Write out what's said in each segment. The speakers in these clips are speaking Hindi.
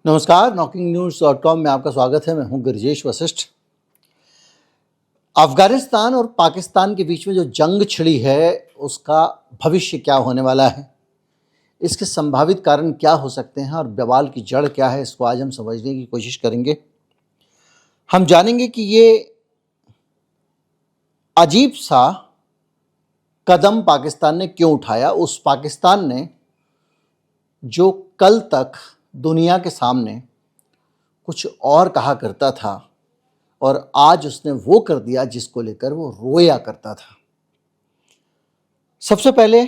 नमस्कार, knocking-news.com में आपका स्वागत है। मैं हूं गिरिजेश वशिष्ठ। अफगानिस्तान और पाकिस्तान के बीच में जो जंग छिड़ी है, उसका भविष्य क्या होने वाला है, इसके संभावित कारण क्या हो सकते हैं और बवाल की जड़ क्या है, इसको आज हम समझने की कोशिश करेंगे। हम जानेंगे कि ये अजीब सा कदम पाकिस्तान ने क्यों उठाया। उस पाकिस्तान ने जो कल तक दुनिया के सामने कुछ और कहा करता था और आज उसने वो कर दिया जिसको लेकर वो रोया करता था। सबसे पहले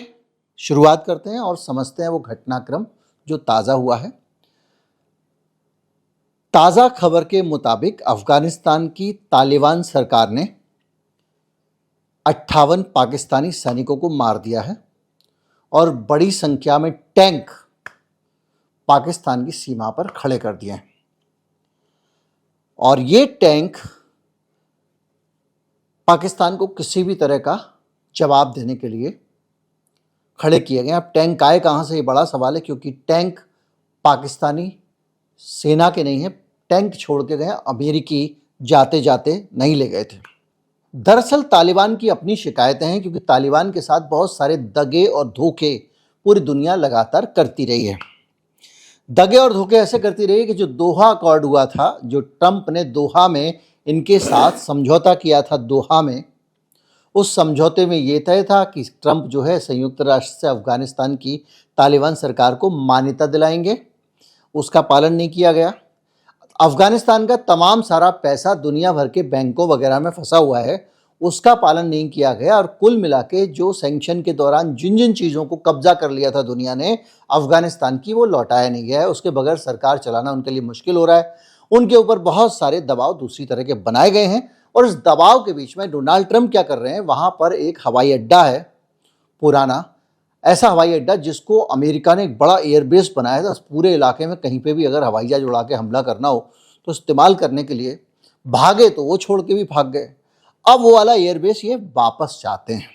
शुरुआत करते हैं और समझते हैं वो घटनाक्रम जो ताज़ा हुआ है। ताज़ा खबर के मुताबिक अफगानिस्तान की तालिबान सरकार ने 58 पाकिस्तानी सैनिकों को मार दिया है और बड़ी संख्या में टैंक पाकिस्तान की सीमा पर खड़े कर दिए हैं। और ये टैंक पाकिस्तान को किसी भी तरह का जवाब देने के लिए खड़े किए गए। अब टैंक आए कहाँ से, ये बड़ा सवाल है, क्योंकि टैंक पाकिस्तानी सेना के नहीं है। टैंक छोड़ के गए अमेरिकी जाते जाते नहीं ले गए थे। दरअसल तालिबान की अपनी शिकायतें हैं, क्योंकि तालिबान के साथ बहुत सारे दगे और धोखे पूरी दुनिया लगातार करती रही है। दगे और धोखे ऐसे करती रही कि जो दोहा अकॉर्ड हुआ था, जो ट्रंप ने दोहा में इनके साथ समझौता किया था दोहा में, उस समझौते में ये तय था कि ट्रंप जो है संयुक्त राष्ट्र से अफगानिस्तान की तालिबान सरकार को मान्यता दिलाएंगे। उसका पालन नहीं किया गया। अफगानिस्तान का तमाम सारा पैसा दुनिया भर के बैंकों वगैरह में फंसा हुआ है, उसका पालन नहीं किया गया। और कुल मिला के जो सैंक्शन के दौरान जिन जिन चीज़ों को कब्जा कर लिया था दुनिया ने अफगानिस्तान की, वो लौटाया नहीं गया है। उसके बगैर सरकार चलाना उनके लिए मुश्किल हो रहा है। उनके ऊपर बहुत सारे दबाव दूसरी तरह के बनाए गए हैं और इस दबाव के बीच में डोनाल्ड ट्रंप क्या कर रहे हैं, वहाँ पर एक हवाई अड्डा है पुराना, ऐसा हवाई अड्डा जिसको अमेरिका ने एक बड़ा एयरबेस बनाया था। पूरे इलाके में कहीं पे भी अगर हवाई जहाज उड़ा के हमला करना हो तो इस्तेमाल करने के लिए भागे तो वो छोड़ के भी भाग गए। अब वो वाला एयरबेस ये वापस चाहते हैं।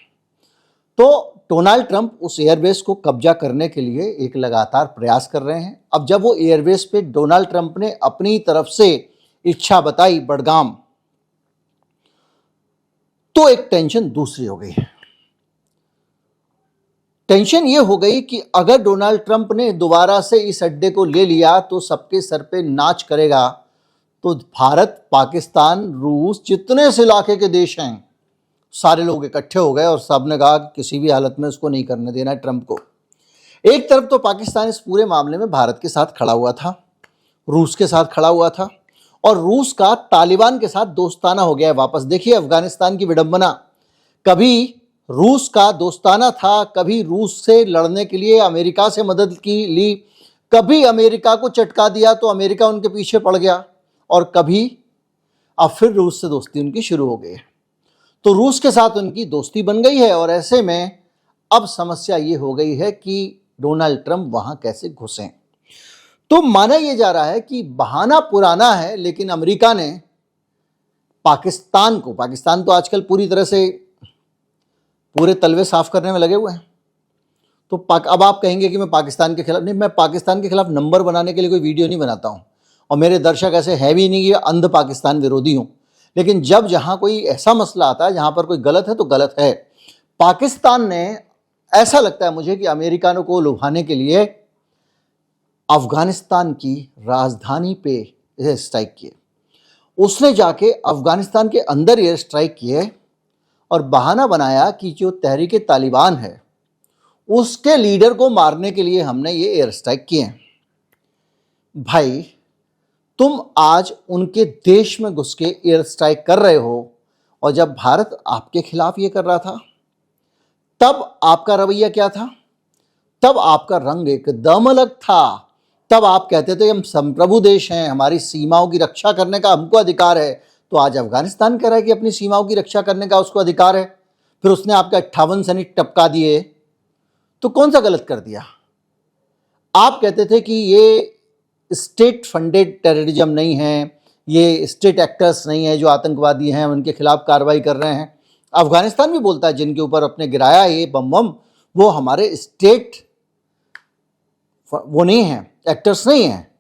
तो डोनाल्ड ट्रंप उस एयरबेस को कब्जा करने के लिए एक लगातार प्रयास कर रहे हैं। अब जब वो एयरबेस पे डोनाल्ड ट्रंप ने अपनी तरफ से इच्छा बताई बडगाम, तो एक टेंशन दूसरी हो गई है। टेंशन ये हो गई कि अगर डोनाल्ड ट्रंप ने दोबारा से इस अड्डे को ले लिया तो सबके सर पे नाच करेगा। तो भारत, पाकिस्तान, रूस, जितने इस इलाके के देश हैं, सारे लोग इकट्ठे हो गए और सब ने कहा कि किसी भी हालत में उसको नहीं करने देना है ट्रंप को। एक तरफ तो पाकिस्तान इस पूरे मामले में भारत के साथ खड़ा हुआ था, रूस के साथ खड़ा हुआ था, और रूस का तालिबान के साथ दोस्ताना हो गया है वापस। देखिए अफगानिस्तान की विडंबना, कभी रूस का दोस्ताना था, कभी रूस से लड़ने के लिए अमेरिका से मदद की ली, कभी अमेरिका को चटका दिया तो अमेरिका उनके पीछे पड़ गया, और कभी अब फिर रूस से दोस्ती उनकी शुरू हो गई है। तो रूस के साथ उनकी दोस्ती बन गई है और ऐसे में अब समस्या ये हो गई है कि डोनाल्ड ट्रंप वहाँ कैसे घुसें। तो माना यह जा रहा है कि बहाना पुराना है, लेकिन अमेरिका ने पाकिस्तान तो आजकल पूरी तरह से पूरे तलवे साफ करने में लगे हुए हैं। तो अब आप कहेंगे कि मैं पाकिस्तान के खिलाफ नहीं, मैं पाकिस्तान के खिलाफ नंबर बनाने के लिए कोई वीडियो नहीं बनाता हूँ और मेरे दर्शक ऐसे है भी नहीं कि अंध पाकिस्तान विरोधी हूँ। लेकिन जब जहाँ कोई ऐसा मसला आता है जहाँ पर कोई गलत है तो गलत है। पाकिस्तान ने, ऐसा लगता है मुझे कि अमेरिका को लुभाने के लिए अफगानिस्तान की राजधानी पे एयर स्ट्राइक किए। उसने जाके अफगानिस्तान के अंदर एयर स्ट्राइक किए और बहाना बनाया कि जो तहरीक तालिबान है उसके लीडर को मारने के लिए हमने ये एयर स्ट्राइक किए हैं। भाई, तुम आज उनके देश में घुस के एयर स्ट्राइक कर रहे हो, और जब भारत आपके खिलाफ ये कर रहा था तब आपका रवैया क्या था? तब आपका रंग एकदम अलग था। तब आप कहते थे हम संप्रभु देश हैं, हमारी सीमाओं की रक्षा करने का हमको अधिकार है। तो आज अफगानिस्तान कह रहा है कि अपनी सीमाओं की रक्षा करने का उसको अधिकार है। फिर उसने आपके 58 सैनिक टपका दिए, तो कौन सा गलत कर दिया? आप कहते थे कि ये स्टेट फंडेड टेररिज्म नहीं है, ये स्टेट एक्टर्स नहीं है जो आतंकवादी हैं, उनके खिलाफ कार्रवाई कर रहे हैं। अफगानिस्तान भी बोलता है जिनके ऊपर अपने गिराया ये बम वो हमारे स्टेट वो नहीं है, एक्टर्स नहीं हैं।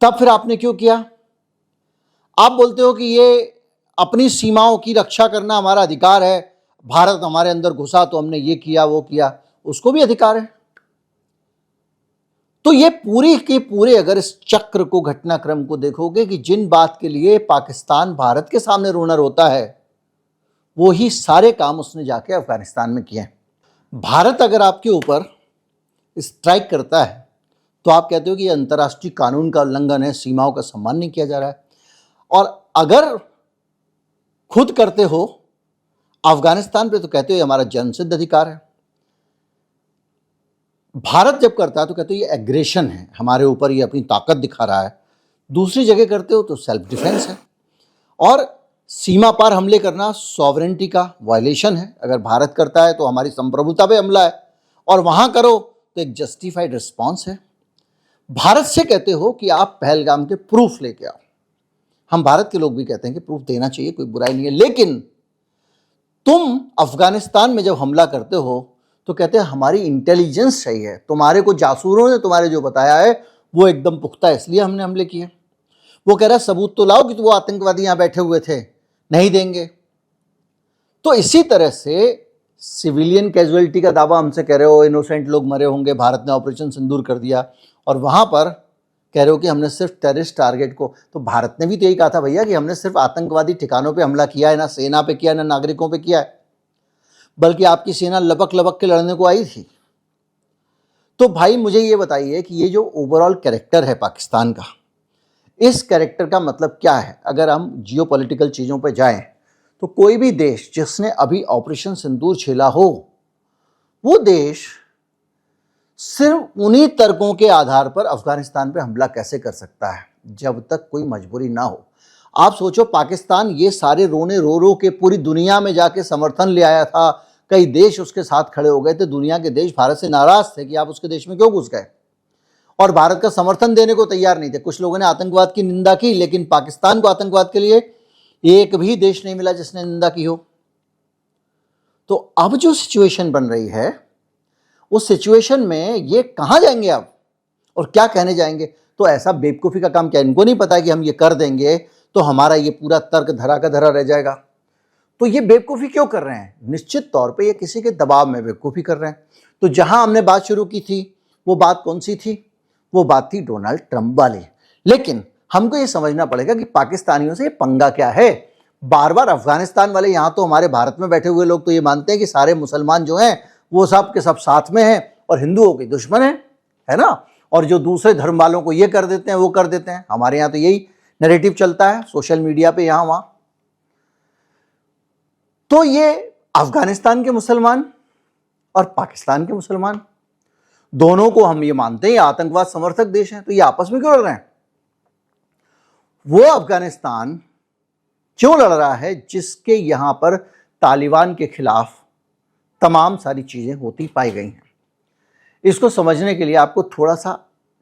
तब फिर आपने क्यों किया? आप बोलते हो कि ये अपनी सीमाओं की रक्षा करना हमारा अधिकार है, भारत हमारे अंदर घुसा तो हमने ये किया वो किया, उसको भी अधिकार है। तो ये पूरे के पूरे अगर इस चक्र को, घटनाक्रम को देखोगे कि जिन बात के लिए पाकिस्तान भारत के सामने रोना रोता है, वो ही सारे काम उसने जाके अफगानिस्तान में किए हैं। भारत अगर आपके ऊपर स्ट्राइक करता है तो आप कहते हो कि ये अंतर्राष्ट्रीय कानून का उल्लंघन है, सीमाओं का सम्मान नहीं किया जा रहा है। और अगर खुद करते हो अफगानिस्तान पे तो कहते हो ये हमारा जन्मसिद्ध अधिकार है। भारत जब करता है तो कहते हो ये एग्रेशन है, हमारे ऊपर ये अपनी ताकत दिखा रहा है। दूसरी जगह करते हो तो सेल्फ डिफेंस है। और सीमा पार हमले करना सॉवरेनिटी का वायलेशन है। अगर भारत करता है तो हमारी संप्रभुता पे हमला है, और वहां करो तो एक जस्टिफाइड रिस्पॉन्स है। भारत से कहते हो कि आप पहलगाम के प्रूफ लेके आओ। हम भारत के लोग भी कहते हैं कि प्रूफ देना चाहिए, कोई बुराई नहीं है, लेकिन तुम अफगानिस्तान में जब हमला करते हो तो कहते हैं हमारी इंटेलिजेंस सही है, तुम्हारे को जासूसों ने तुम्हारे जो बताया है वो एकदम पुख्ता है, इसलिए हमने हमले किए। वो कह रहा है सबूत तो लाओ कि वो आतंकवादी यहां बैठे हुए थे, नहीं देंगे। तो इसी तरह से सिविलियन कैजुअलिटी का दावा हमसे कह रहे हो, इनोसेंट लोग मरे होंगे, भारत ने ऑपरेशन सिंदूर कर दिया, और वहां पर कह रहे हो कि हमने सिर्फ टेररिस्ट टारगेट को। तो भारत ने भी तो यही कहा था भैया कि हमने सिर्फ आतंकवादी ठिकानों पे हमला किया है, ना सेना पे किया, ना नागरिकों पे किया है, बल्कि आपकी सेना लपक लपक के लड़ने को आई थी। तो भाई मुझे ये बताइए कि ये जो ओवरऑल कैरेक्टर है पाकिस्तान का, इस कैरेक्टर का मतलब क्या है? अगर हम जियोपॉलिटिकल चीज़ों पर जाएं तो कोई भी देश जिसने अभी ऑपरेशन सिंदूर झेला हो, वो देश सिर्फ उन्हीं तर्कों के आधार पर अफगानिस्तान पे हमला कैसे कर सकता है जब तक कोई मजबूरी ना हो। आप सोचो, पाकिस्तान ये सारे रोने रो रो के पूरी दुनिया में जाके समर्थन ले आया था, कई देश उसके साथ खड़े हो गए थे, दुनिया के देश भारत से नाराज थे कि आप उसके देश में क्यों घुस गए, और भारत का समर्थन देने को तैयार नहीं थे। कुछ लोगों ने आतंकवाद की निंदा की, लेकिन पाकिस्तान को आतंकवाद के लिए एक भी देश नहीं मिला जिसने निंदा की हो। तो अब जो सिचुएशन बन रही है, उस सिचुएशन में ये कहां जाएंगे अब और क्या कहने जाएंगे? तो ऐसा बेवकूफ़ी का काम क्या इनको नहीं पता है कि हम ये कर देंगे तो हमारा ये पूरा तर्क धरा का धरा रह जाएगा? तो ये बेवकूफ़ी क्यों कर रहे हैं? निश्चित तौर पे ये किसी के दबाव में बेवकूफ़ी कर रहे हैं। तो जहां हमने बात शुरू की थी, वो बात कौन सी थी? वो बात थी डोनाल्ड ट्रंप वाली। लेकिन हमको ये समझना पड़ेगा कि पाकिस्तानियों से ये पंगा क्या है। बार बार अफगानिस्तान वाले, यहां तो हमारे भारत में बैठे हुए लोग तो ये मानते हैं कि सारे मुसलमान जो हैं वो सब के सब साथ में हैं और हिंदुओं के दुश्मन हैं, है ना? और जो दूसरे धर्म वालों को ये कर देते हैं वो कर देते हैं। हमारे यहाँ तो यही नैरेटिव चलता है सोशल मीडिया पे, यहाँ वहाँ। तो ये अफगानिस्तान के मुसलमान और पाकिस्तान के मुसलमान, दोनों को हम ये मानते हैं आतंकवाद समर्थक देश हैं, तो ये आपस में क्यों लड़ रहे हैं? वो अफगानिस्तान क्यों लड़ रहा है जिसके यहां पर तालिबान के खिलाफ तमाम सारी चीजें होती पाई गई हैं? इसको समझने के लिए आपको थोड़ा सा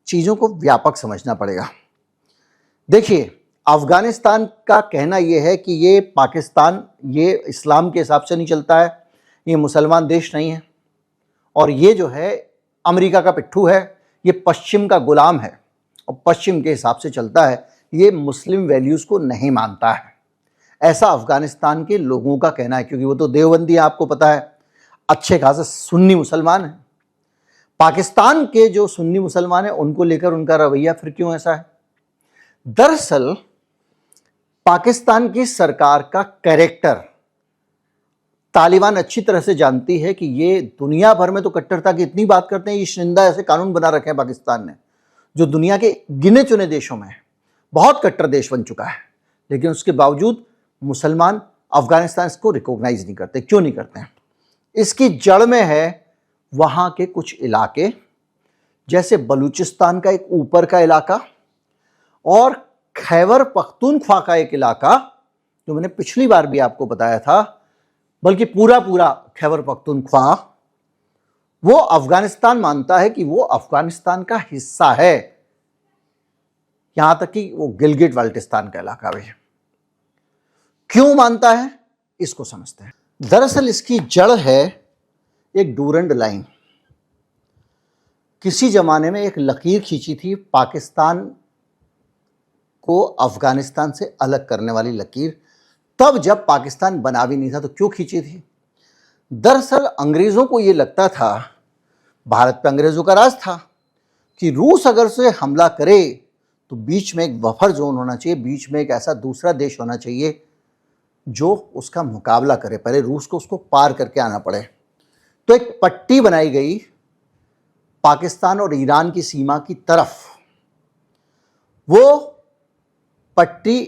चीजों को व्यापक समझना पड़ेगा। देखिए, अफगानिस्तान का कहना यह है कि ये पाकिस्तान ये इस्लाम के हिसाब से नहीं चलता है, ये मुसलमान देश नहीं है, और ये जो है अमेरिका का पिट्ठू है, ये पश्चिम का गुलाम है और पश्चिम के हिसाब से चलता है, ये मुस्लिम वैल्यूज़ को नहीं मानता है। ऐसा अफगानिस्तान के लोगों का कहना है, क्योंकि वो तो देवबंदी है, आपको पता है, अच्छे खासे सुन्नी मुसलमान हैं। पाकिस्तान के जो सुन्नी मुसलमान हैं उनको लेकर उनका रवैया फिर क्यों ऐसा है? दरअसल पाकिस्तान की सरकार का कैरेक्टर तालिबान अच्छी तरह से जानती है कि ये दुनिया भर में तो कट्टरता की इतनी बात करते हैं, ये शर्मिंदा ऐसे कानून बना रखे हैं पाकिस्तान ने जो दुनिया के गिने चुने देशों में बहुत कट्टर देश बन चुका है, लेकिन उसके बावजूद मुसलमान अफगानिस्तान इसको रिकॉग्नाइज नहीं करते। क्यों नहीं करते हैं? इसकी जड़ में है वहाँ के कुछ इलाके, जैसे बलूचिस्तान का एक ऊपर का इलाका और खैबर पख्तूनख्वा का एक इलाका, जो मैंने पिछली बार भी आपको बताया था, बल्कि पूरा पूरा खैबर पख्तूनख्वा वो अफगानिस्तान मानता है कि वो अफगानिस्तान का हिस्सा है, यहां तक कि वो गिलगिट बाल्टिस्तान का इलाका भी है। क्यों मानता है, इसको समझते हैं। दरअसल इसकी जड़ है एक डूरंड लाइन। किसी जमाने में एक लकीर खींची थी पाकिस्तान को अफगानिस्तान से अलग करने वाली लकीर तब जब पाकिस्तान बना भी नहीं था तो क्यों खींची थी? दरअसल अंग्रेज़ों को ये लगता था, भारत पे अंग्रेज़ों का राज था, कि रूस अगर से हमला करे तो बीच में एक बफर जोन होना चाहिए, बीच में एक ऐसा दूसरा देश होना चाहिए जो उसका मुकाबला करे, पहले रूस को उसको पार करके आना पड़े। तो एक पट्टी बनाई गई पाकिस्तान और ईरान की सीमा की तरफ। वो पट्टी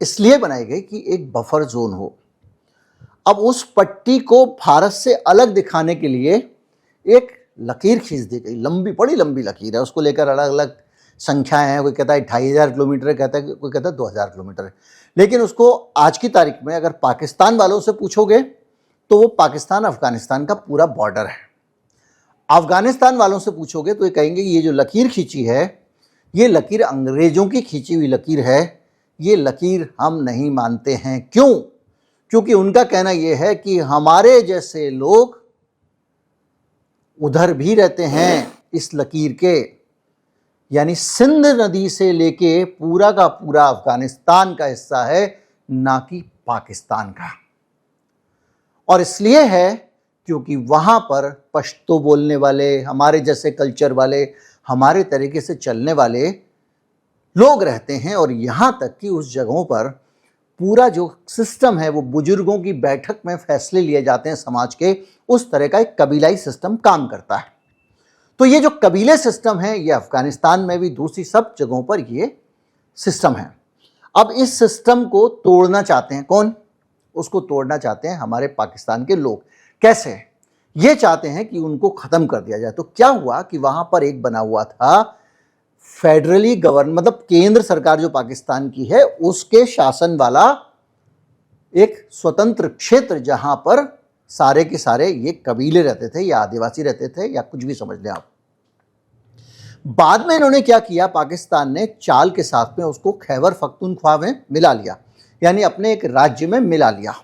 इसलिए बनाई गई कि एक बफर जोन हो। अब उस पट्टी को भारत से अलग दिखाने के लिए एक लकीर खींच दी गई, लंबी, बड़ी लंबी लकीर है, उसको लेकर अलग अलग संख्याएं हैं, कोई कहता है 2500 किलोमीटर है, कोई कहता है 2000 किलोमीटर है। लेकिन उसको आज की तारीख में अगर पाकिस्तान वालों से पूछोगे तो वो पाकिस्तान अफगानिस्तान का पूरा बॉर्डर है। अफगानिस्तान वालों से पूछोगे तो ये कहेंगे ये जो लकीर खींची है, ये लकीर अंग्रेजों की खींची हुई लकीर है, ये लकीर हम नहीं मानते हैं। क्यों? क्योंकि उनका कहना यह है कि हमारे जैसे लोग उधर भी रहते हैं इस लकीर के, यानी सिंध नदी से लेके पूरा का पूरा अफगानिस्तान का हिस्सा है, ना कि पाकिस्तान का। और इसलिए है क्योंकि वहां पर पश्तो बोलने वाले, हमारे जैसे कल्चर वाले, हमारे तरीके से चलने वाले लोग रहते हैं। और यहां तक कि उस जगहों पर पूरा जो सिस्टम है वो बुजुर्गों की बैठक में फैसले लिए जाते हैं समाज के, उस तरह का एक कबीलाई सिस्टम काम करता है। तो ये जो कबीले सिस्टम है ये अफगानिस्तान में भी, दूसरी सब जगहों पर ये सिस्टम है। अब इस सिस्टम को तोड़ना चाहते हैं कौन? उसको तोड़ना चाहते हैं हमारे पाकिस्तान के लोग। कैसे? ये चाहते हैं कि उनको ख़त्म कर दिया जाए। तो क्या हुआ कि वहाँ पर एक बना हुआ था फेडरली गवर्न, मतलब केंद्र सरकार जो पाकिस्तान की है उसके शासन वाला एक स्वतंत्र क्षेत्र, जहाँ पर सारे के सारे ये कबीले रहते थे या आदिवासी रहते थे या कुछ भी समझ लें आप। बाद में इन्होंने क्या किया, पाकिस्तान ने चाल के साथ में उसको खैबर पख्तूनख्वा में मिला लिया, यानी अपने एक राज्य में मिला लिया।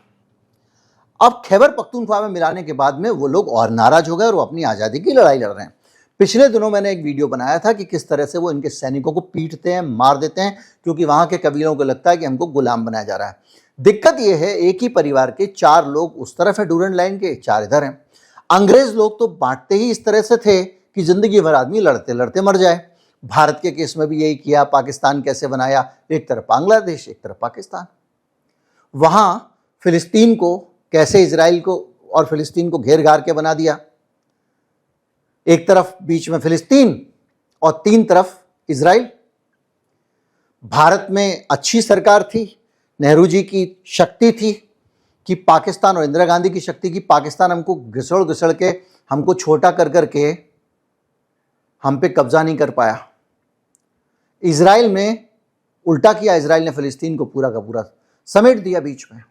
अब खैबर पख्तूनख्वा में मिलाने के बाद में वो लोग और नाराज हो गए और वो अपनी आज़ादी की लड़ाई लड़ रहे हैं। पिछले दिनों मैंने एक वीडियो बनाया था कि किस तरह से वो इनके सैनिकों को पीटते हैं, मार देते हैं, क्योंकि वहाँ के कबीलों को लगता है कि हमको गुलाम बनाया जा रहा है। दिक्कत ये है, एक ही परिवार के 4 लोग उस तरफ है डूरन लाइन के, 4 इधर हैं। अंग्रेज लोग तो बांटते ही इस तरह से थे कि जिंदगी भर आदमी लड़ते लड़ते मर जाए। भारत के केस में भी यही किया। पाकिस्तान कैसे बनाया, एक तरफ बांग्लादेश, एक तरफ पाकिस्तान। वहाँ फिलिस्तीन को कैसे इजराइल को और फिलिस्तीन को घेर घार के बना दिया, एक तरफ बीच में फिलिस्तीन और 3 तरफ इजराइल। भारत में अच्छी सरकार थी, नेहरू जी की शक्ति थी कि पाकिस्तान, और इंदिरा गांधी की शक्ति की पाकिस्तान हमको घिसड़ घिसड़ के, हमको छोटा कर करके हम पे कब्जा नहीं कर पाया। इजराइल में उल्टा किया, इजराइल ने फिलिस्तीन को पूरा का पूरा समेट दिया बीच में,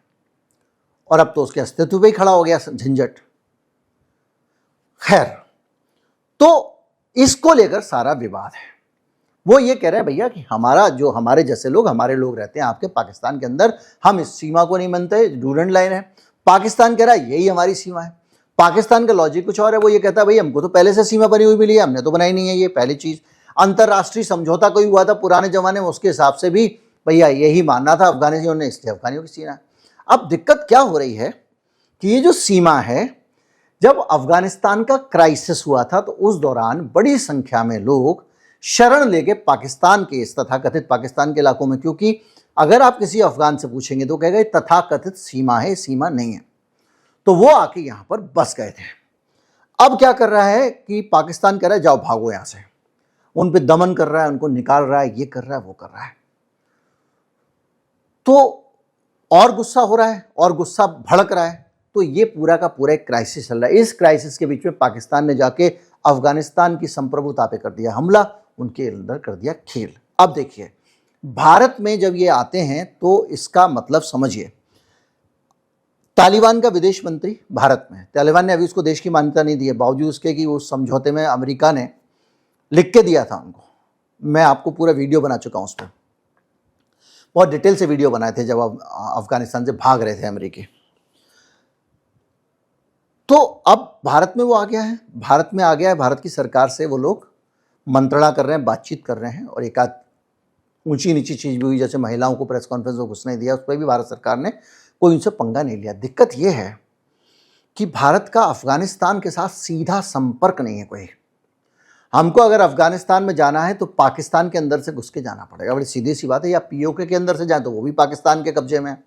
और अब तो उसके अस्तित्व पे ही खड़ा हो गया झंझट। खैर, तो इसको लेकर सारा विवाद है। वो ये कह रहे हैं भैया कि हमारा जो, हमारे जैसे लोग, हमारे लोग रहते हैं आपके पाकिस्तान के अंदर, हम इस सीमा को नहीं मानते, डूरन लाइन है। पाकिस्तान कह रहा है यही हमारी सीमा है। पाकिस्तान का लॉजिक कुछ और है, वो ये कहता है भाई हमको तो पहले से सीमा बनी हुई मिली है, हमने तो बनाई नहीं है। ये पहली चीज़। अंतर्राष्ट्रीय समझौता कोई हुआ था पुराने ज़माने में, उसके हिसाब से भी भैया यही मानना था अफगानियों ने, इसलिए अफगानियों की सीमा है। अब दिक्कत क्या हो रही है कि ये जो सीमा है, जब अफगानिस्तान का क्राइसिस हुआ था तो उस दौरान बड़ी संख्या में लोग शरण लेके पाकिस्तान के, इस तथाकथित पाकिस्तान के इलाकों में, क्योंकि अगर आप किसी अफगान से पूछेंगे तो कहेगा तथाकथित सीमा है, सीमा नहीं है, तो वो आके यहाँ पर बस गए थे। अब क्या कर रहा है कि पाकिस्तान कह रहा है जाओ भागो यहाँ से, उन पे दमन कर रहा है, उनको निकाल रहा है, ये कर रहा है, वो कर रहा है। तो और गुस्सा हो रहा है और गुस्सा भड़क रहा है। तो ये पूरा का पूरा एक क्राइसिस चल रहा है। इस क्राइसिस के बीच में पाकिस्तान ने जाके अफगानिस्तान की संप्रभुता पे कर दिया हमला, उनके अंदर कर दिया खेल। अब देखिए, भारत में जब ये आते हैं तो इसका मतलब समझिए, तालिबान का विदेश मंत्री भारत में, तालिबान ने अभी उसको देश की मान्यता नहीं दी है, बावजूद उसके कि उस समझौते में अमेरिका ने लिख के दिया था उनको। मैं आपको पूरा वीडियो बना चुका हूँ उस पर, बहुत डिटेल से वीडियो बनाए थे जब अफगानिस्तान से भाग रहे थे अमेरिकी। तो अब भारत में वो आ गया है, भारत में आ गया है, भारत की सरकार से वो लोग मंत्रणा कर रहे हैं, बातचीत कर रहे हैं, और एक आध ऊंची नीची चीज़ भी हुई, जैसे महिलाओं को प्रेस कॉन्फ्रेंस में घुसने दिया, उस पर भी भारत सरकार ने कोई उनसे पंगा नहीं लिया। दिक्कत ये है कि भारत का अफगानिस्तान के साथ सीधा संपर्क नहीं है कोई। हमको अगर अफगानिस्तान में जाना है तो पाकिस्तान के अंदर से घुस के जाना पड़ेगा, बड़ी सीधी सी बात है। या पीओके के अंदर से जाए तो वो भी पाकिस्तान के कब्जे में है।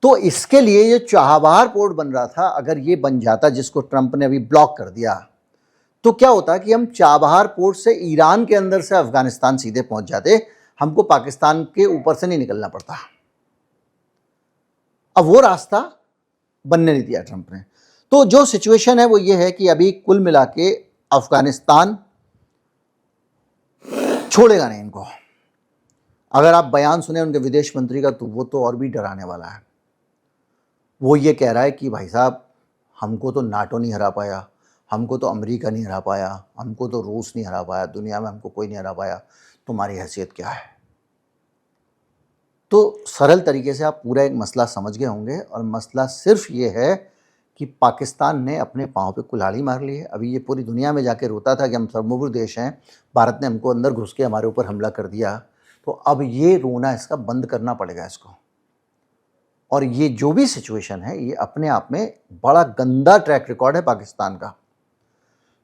तो इसके लिए ये चाबहार पोर्ट बन रहा था, अगर ये बन जाता, जिसको ट्रंप ने अभी ब्लॉक कर दिया, तो क्या होता कि हम चाबहार पोर्ट से ईरान के अंदर से अफगानिस्तान सीधे पहुंच जाते, हमको पाकिस्तान के ऊपर से नहीं निकलना पड़ता। अब वो रास्ता बनने नहीं दिया ट्रंप ने। तो जो सिचुएशन है वो ये है कि अभी कुल मिला के अफगानिस्तान छोड़ेगा नहीं इनको। अगर आप बयान सुने उनके विदेश मंत्री का तो वो तो और भी डराने वाला है। वो ये कह रहा है कि भाई साहब, हमको तो नाटो नहीं हरा पाया, हमको तो अमेरिका नहीं हरा पाया, हमको तो रूस नहीं हरा पाया, दुनिया में हमको कोई नहीं हरा पाया, तुम्हारी हैसियत क्या है। तो सरल तरीके से आप पूरा एक मसला समझ गए होंगे, और मसला सिर्फ ये है कि पाकिस्तान ने अपने पाँव पे कुल्हाड़ी मार ली है। अभी ये पूरी दुनिया में जाके रोता था कि हम सर्वभूम देश हैं, भारत ने हमको अंदर घुस के हमारे ऊपर हमला कर दिया। तो अब ये रोना इसका बंद करना पड़ेगा इसको। और ये जो भी सिचुएशन है ये अपने आप में बड़ा गंदा ट्रैक रिकॉर्ड है पाकिस्तान का।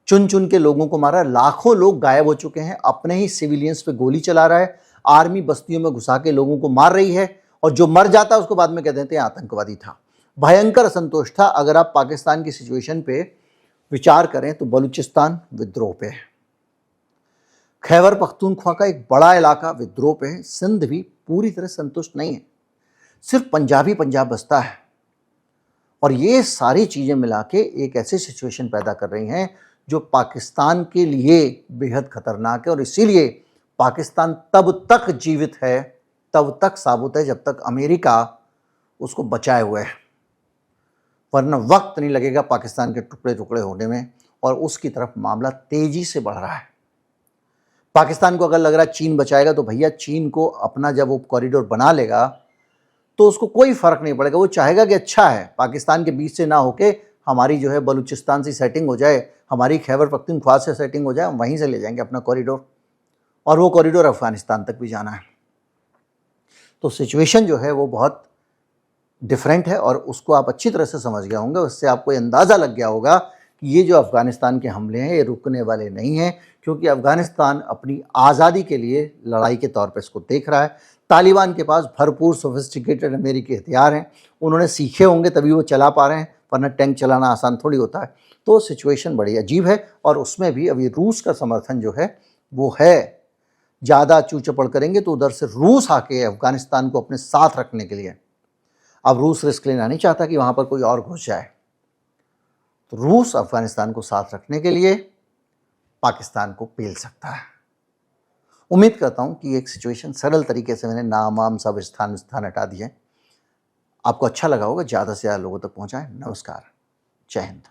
चुन चुन के लोगों को मारा, लाखों लोग गायब हो चुके हैं, अपने ही सिविलियंस पे गोली चला रहा है, आर्मी बस्तियों में घुसा के लोगों को मार रही है, और जो मर जाता है उसको बाद में कह देते हैं आतंकवादी था। भयंकर असंतोष था। अगर आप पाकिस्तान की सिचुएशन पे विचार करें तो बलूचिस्तान विद्रोह पे है, खैबर पख्तूनख्वा का एक बड़ा इलाका विद्रोह पे है, सिंध भी पूरी तरह संतुष्ट नहीं है, सिर्फ पंजाब बसता है। और ये सारी चीज़ें मिला के एक ऐसी सिचुएशन पैदा कर रही हैं जो पाकिस्तान के लिए बेहद खतरनाक है। और इसीलिए पाकिस्तान तब तक जीवित है, तब तक साबुत है, जब तक अमेरिका उसको बचाए हुए है, वरना वक्त नहीं लगेगा पाकिस्तान के टुकड़े टुकड़े होने में। और उसकी तरफ मामला तेजी से बढ़ रहा है। पाकिस्तान को अगर लग रहा है चीन बचाएगा, तो भैया चीन को अपना जब वो कॉरिडोर बना लेगा तो उसको कोई फर्क नहीं पड़ेगा। वो चाहेगा कि अच्छा है पाकिस्तान के बीच से ना होके हमारी जो है बलूचिस्तान से सेटिंग हो जाए, हमारी खैबर पख्तूनख्वा से सेटिंग हो जाए, हम वहीं से ले जाएंगे अपना कॉरिडोर, और वो कॉरिडोर अफगानिस्तान तक भी जाना है। तो सिचुएशन जो है वो बहुत डिफरेंट है, और उसको आप अच्छी तरह से समझ गए होंगे। उससे आपको अंदाज़ा लग गया होगा कि ये जो अफगानिस्तान के हमले हैं ये रुकने वाले नहीं हैं, क्योंकि अफगानिस्तान अपनी आज़ादी के लिए लड़ाई के तौर पर इसको देख रहा है। तालिबान के पास भरपूर सोफिस्टिकेटेड अमेरिकी हथियार हैं, उन्होंने सीखे होंगे तभी वो चला पा रहे हैं, वरना टैंक चलाना आसान थोड़ी होता है। तो सिचुएशन बड़ी अजीब है, और उसमें भी अभी रूस का समर्थन जो है वो है। ज़्यादा चू चपड़ करेंगे तो उधर से रूस आके अफगानिस्तान को अपने साथ रखने के लिए, अब रूस रिस्क लेना नहीं चाहता कि वहाँ पर कोई और घुस जाए, तो रूस अफगानिस्तान को साथ रखने के लिए पाकिस्तान को पेल सकता है। उम्मीद करता हूँ कि एक सिचुएशन सरल तरीके से मैंने नाम वाम सब स्थान हटा दिए, आपको अच्छा लगा होगा, ज़्यादा से ज़्यादा लोगों तक पहुँचाएं। नमस्कार, जय हिंद।